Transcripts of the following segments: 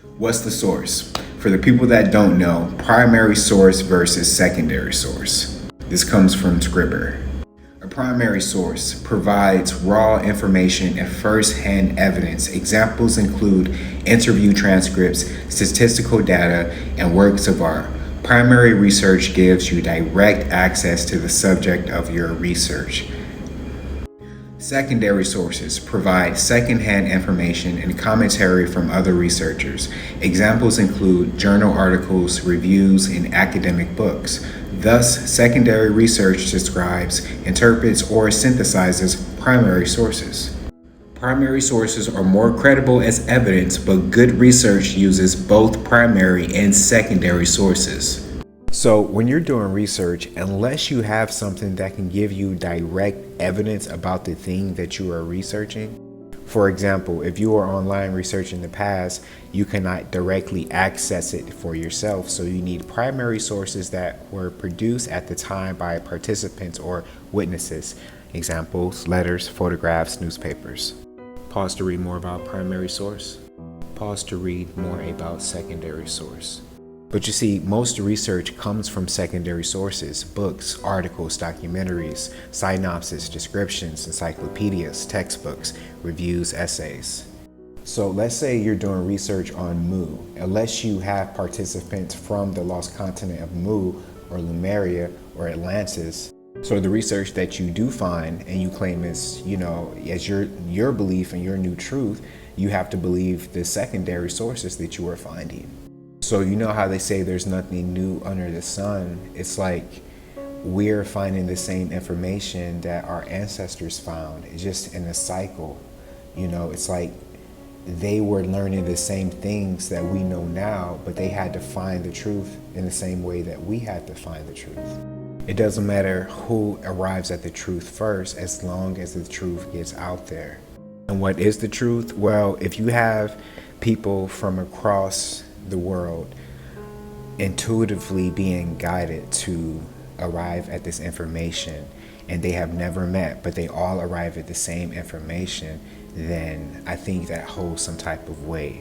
What's the source? For the people that don't know, primary source versus secondary source. This comes from Scribber. A primary source provides raw information and first-hand evidence. Examples include interview transcripts, statistical data, and works of art. Primary research gives you direct access to the subject of your research. Secondary sources provide second-hand information and commentary from other researchers. Examples include journal articles, reviews, and academic books. Thus, secondary research describes, interprets, or synthesizes primary sources. Primary sources are more credible as evidence, but good research uses both primary and secondary sources. So when you're doing research, unless you have something that can give you direct evidence about the thing that you are researching, for example, if you are online researching the past, you cannot directly access it for yourself. So you need primary sources that were produced at the time by participants or witnesses. Examples, letters, photographs, newspapers. Pause to read more about primary source. Pause to read more about secondary source. But you see, most research comes from secondary sources: books, articles, documentaries, synopses, descriptions, encyclopedias, textbooks, reviews, essays. So let's say you're doing research on Mu. Unless you have participants from the lost continent of Mu or Lemuria or Atlantis. So the research that you do find and you claim is, as your belief and your new truth, you have to believe the secondary sources that you are finding. So you know how they say there's nothing new under the sun? It's like we're finding the same information that our ancestors found. It's just in a cycle. It's like they were learning the same things that we know now, but they had to find the truth in the same way that we had to find the truth. It doesn't matter who arrives at the truth first, as long as the truth gets out there. And what is the truth? Well, if you have people from across the world intuitively being guided to arrive at this information, and they have never met, but they all arrive at the same information, then I think that holds some type of weight.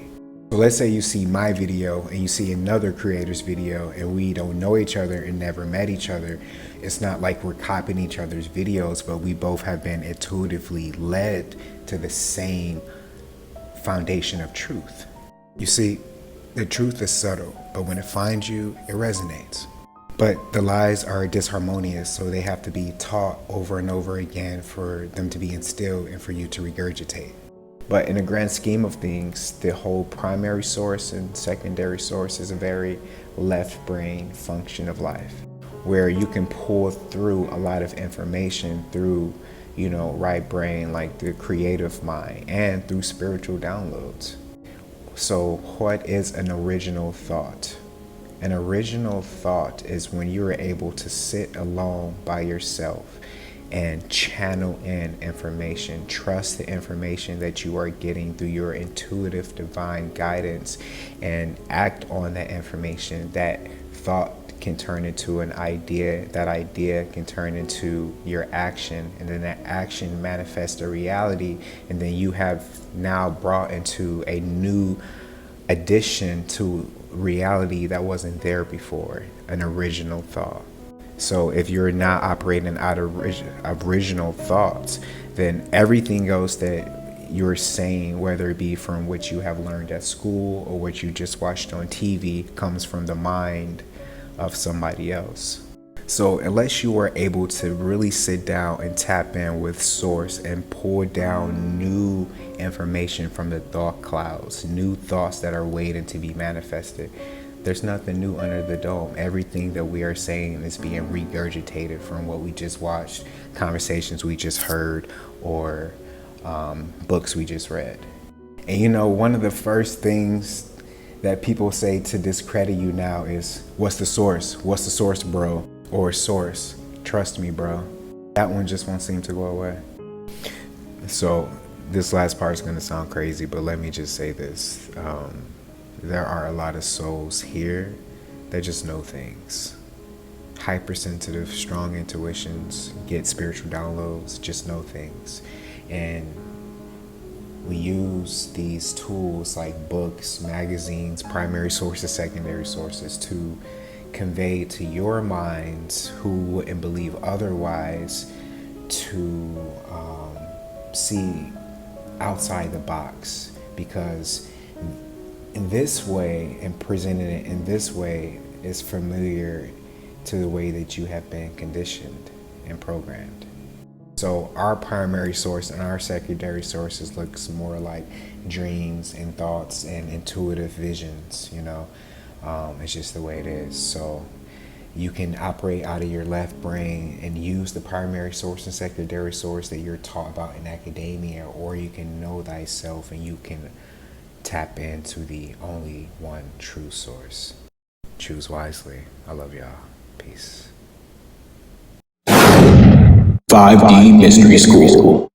So let's say you see my video and you see another creator's video and we don't know each other and never met each other. It's not like we're copying each other's videos, but we both have been intuitively led to the same foundation of truth. You see, the truth is subtle, but when it finds you, it resonates. But the lies are disharmonious, so they have to be taught over and over again for them to be instilled and for you to regurgitate. But in the grand scheme of things, the whole primary source and secondary source is a very left brain function of life, where you can pull through a lot of information through, right brain, like the creative mind, and through spiritual downloads. So what is an original thought? An original thought is when you are able to sit alone by yourself and channel in information, trust the information that you are getting through your intuitive divine guidance, and act on that information. That thought can turn into an idea, that idea can turn into your action, and then that action manifests a reality, and then you have now brought into a new addition to reality that wasn't there before, an original thought. So if you're not operating out of original thoughts, then everything else that you're saying, whether it be from what you have learned at school or what you just watched on TV, comes from the mind of somebody else. So unless you are able to really sit down and tap in with source and pull down new information from the thought clouds, new thoughts that are waiting to be manifested, there's nothing new under the dome. Everything that we are saying is being regurgitated from what we just watched, conversations we just heard, or books we just read. And one of the first things that people say to discredit you now is, what's the source? What's the source, bro? Or source. Trust me, bro. That one just won't seem to go away. So this last part is going to sound crazy, but let me just say this. There are a lot of souls here that just know things. Hypersensitive, strong intuitions, get spiritual downloads, just know things. And We use these tools like books, magazines, primary sources, secondary sources to convey to your minds who wouldn't believe otherwise to see outside the box, because in this way and presenting it in this way is familiar to the way that you have been conditioned and programmed. So our primary source and our secondary sources looks more like dreams and thoughts and intuitive visions, it's just the way it is. So you can operate out of your left brain and use the primary source and secondary source that you're taught about in academia, or you can know thyself and you can tap into the only one true source. Choose wisely. I love y'all. Peace. 5D Mystery School.